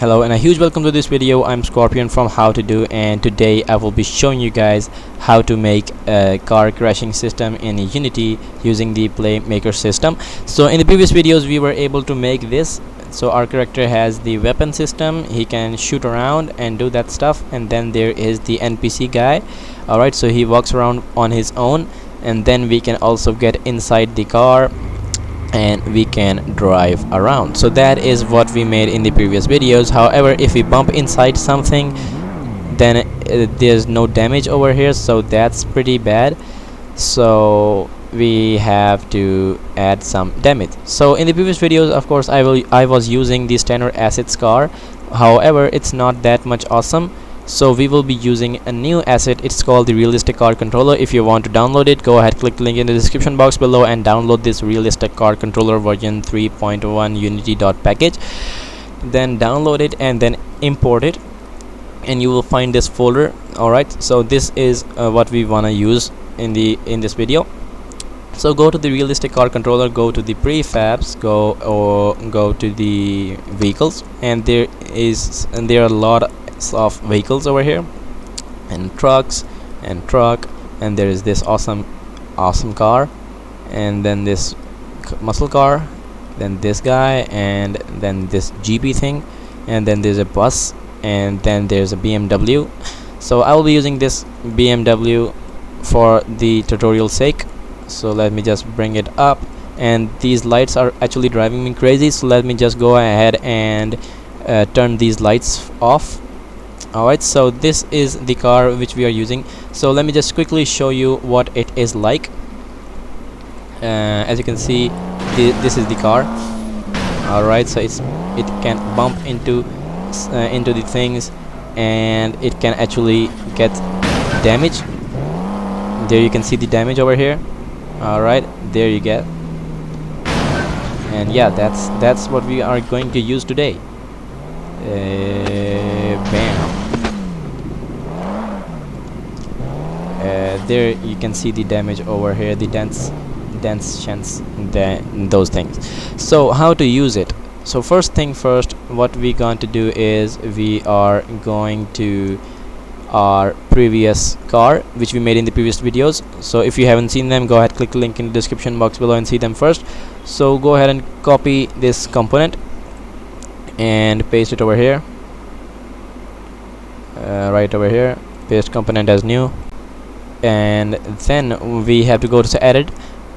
Hello and a huge welcome to this video. I'm Scorpion from How To Do, and today I will be showing you guys how to make a car crashing system in Unity using the Playmaker system. So in the previous videos we were able to make this. So our character has the weapon system, he can shoot around and do that stuff, and then there is the NPC guy. Alright, so he walks around on his own, and then we can also get inside the car and we can drive around. So that is what we made in the previous videos. However, if we bump inside something, then there's no damage over here, so that's pretty bad. So we have to add some damage. So in the previous videos, of course, I was using the standard assets car. However, it's not that much awesome, so we will be using a new asset. It's called the realistic car controller. If you want to download it, go ahead, click the link in the description box below and download this realistic car controller version 3.1 unity.package. Then download it and then import it, and you will find this folder. Alright, so this is what we want to use in this video. So go to the realistic car controller, go to the prefabs, go to the vehicles, and there are a lot of vehicles over here, and trucks and truck, and there is this awesome car, and then this muscle car, then this guy, and then this GP thing, and then there's a bus, and then there's a BMW. So I will be using this BMW for the tutorial sake. So let me just bring it up, and these lights are actually driving me crazy, so let me just go ahead and turn these lights off. Alright, so this is the car which we are using. So let me just quickly show you what it is like. As you can see, this is the car. Alright, so it can bump into the things, and it can actually get damage. There you can see the damage over here. Alright, there you get. And yeah, that's what we are going to use today. Bam. There you can see the damage over here, the dents, chance, those things. So how to use it? So first thing first, what we going to do is we are going to our previous car which we made in the previous videos. So if you haven't seen them, go ahead, click the link in the description box below and see them first. So go ahead and copy this component and paste it over here, right over here, paste component as new, and then we have to go to edit,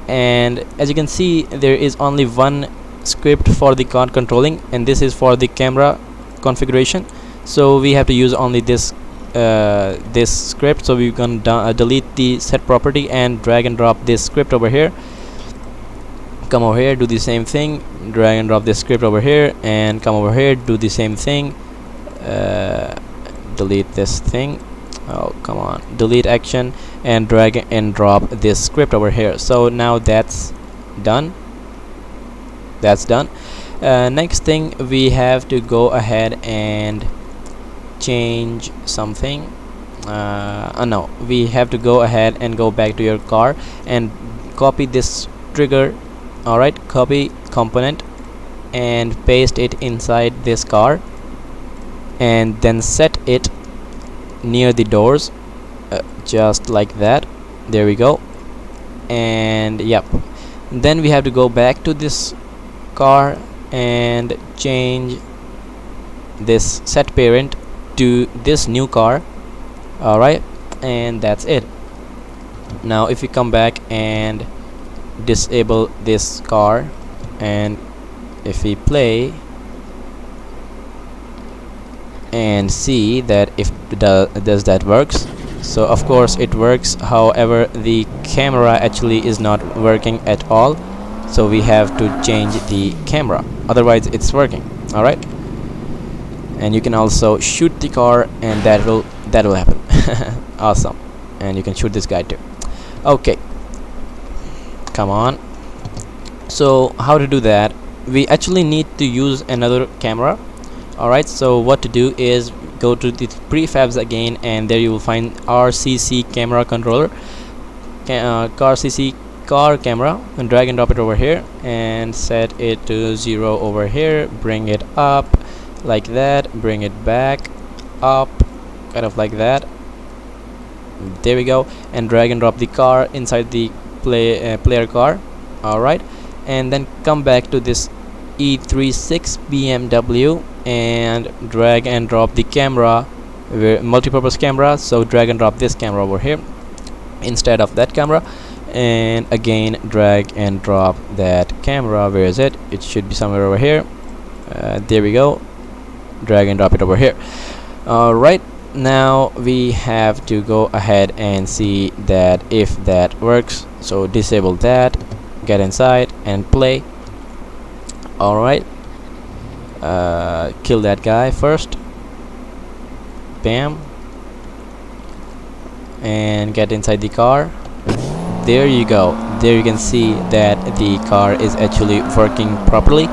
and as you can see there is only one script for the car controlling, and this is for the camera configuration. So we have to use only this script. So we're gonna delete the set property and drag and drop this script over here. Come over here, do the same thing, drag and drop this script over here, and come over here, do the same thing, delete this thing, oh come on, delete action, and drag and drop this script over here. So now that's done. Next thing, we have to go ahead and change something. No, we have to go ahead and go back to your car and copy this trigger. Alright, copy component and paste it inside this car, and then set it near the doors, just like that. There we go. And yep, then we have to go back to this car and change this set parent to this new car. Alright, and that's it. Now if we come back and disable this car, and if we play and see that if does that works. So of course it works, however the camera actually is not working at all, so we have to change the camera, otherwise it's working. Alright, and you can also shoot the car, and that will happen. Awesome. And you can shoot this guy too. Okay, come on. So how to do that? We actually need to use another camera. Alright, so what to do is go to the prefabs again, and there you will find RCC camera controller, car camera, and drag and drop it over here and set it to 0 over here, bring it up, like that, bring it back up, kind of like that. There we go, and drag and drop the car inside the player car. Alright, and then come back to this E36 BMW and drag and drop the camera, multi-purpose camera. So drag and drop this camera over here instead of that camera, and again drag and drop that camera. Where is it? It should be somewhere over here. There we go, drag and drop it over here. Alright, now we have to go ahead and see that if that works. So disable that, get inside and play. Alright, kill that guy first, bam, and get inside the car. There you go, there you can see that the car is actually working properly,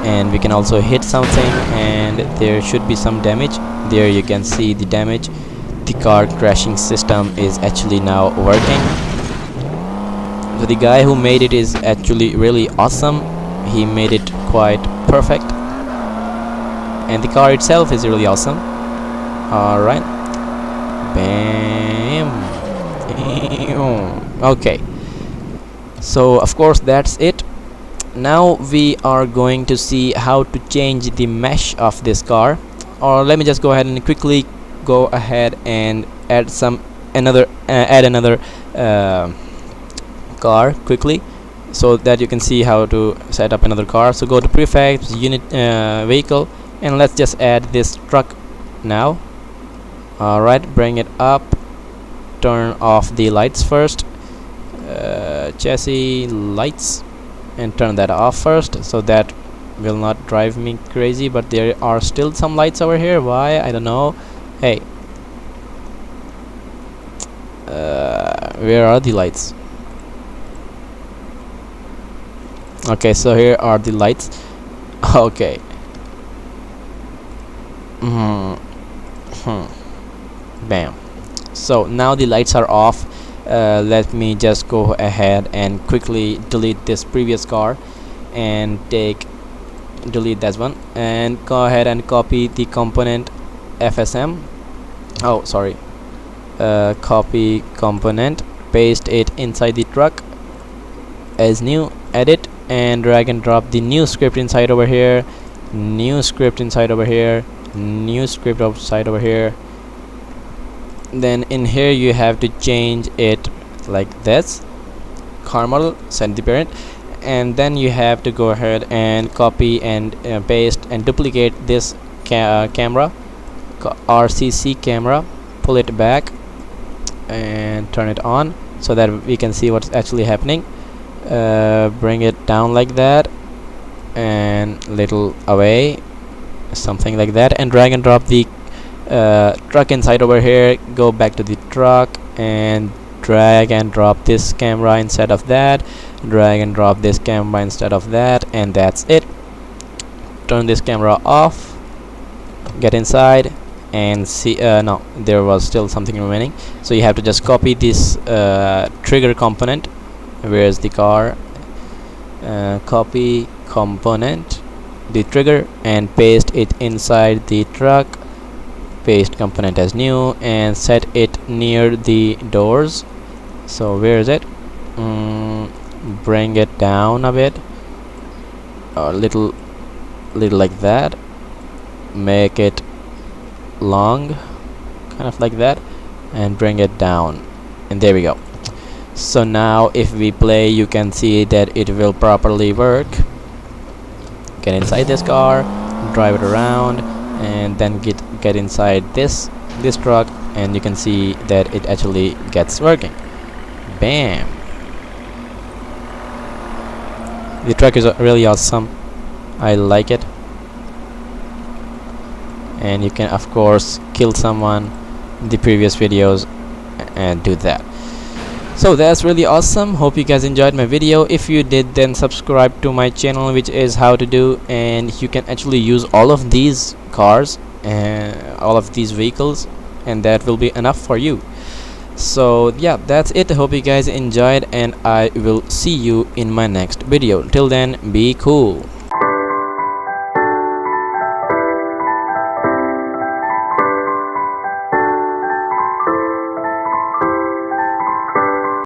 and we can also hit something and there should be some damage. There you can see the damage. The car crashing system is actually now working. So the guy who made it is actually really awesome. He made it quite perfect, and the car itself is really awesome. Alright, bam. Okay, so of course that's it. Now we are going to see how to change the mesh of this car, or let me just go ahead and quickly go ahead and add another car quickly, so that you can see how to set up another car. So go to prefabs, unit, vehicle, and let's just add this truck now. Alright, bring it up, turn off the lights first, chassis lights, and turn that off first, so that will not drive me crazy. But there are still some lights over here, why I don't know. Hey, where are the lights? Okay, so here are the lights. Okay. Bam. So now the lights are off. Let me just go ahead and quickly delete this previous car and delete that one, and go ahead and copy the component FSM. Oh, sorry. Copy component, paste it inside the truck as new, edit, and drag and drop the new script inside over here, new script inside over here, new script outside over here. Then in here you have to change it like this, car model, set the parent, and then you have to go ahead and copy and paste and duplicate this camera, RCC camera, pull it back and turn it on so that we can see what's actually happening. Bring it down like that and little away, something like that, and drag and drop the truck inside over here. Go back to the truck and drag and drop this camera instead of that, drag and drop this camera instead of that, and that's it. Turn this camera off, get inside and see. No, there was still something remaining, so you have to just copy this trigger component. Where's the car? Copy component, the trigger, and paste it inside the truck. Paste component as new and set it near the doors. So where is it? Bring it down a bit, a little like that. Make it long, kind of like that, and bring it down, and there we go. So now if we play, you can see that it will properly work. Get inside this car, drive it around, and then get inside this truck, and you can see that it actually gets working. Bam. The truck is really awesome, I like it. And you can of course kill someone in the previous videos and do that. So that's really awesome. Hope you guys enjoyed my video. If you did, then subscribe to my channel, which is how to do, and you can actually use all of these cars and all of these vehicles, and that will be enough for you. So yeah, that's it. I hope you guys enjoyed, and I will see you in my next video. Till then, be cool.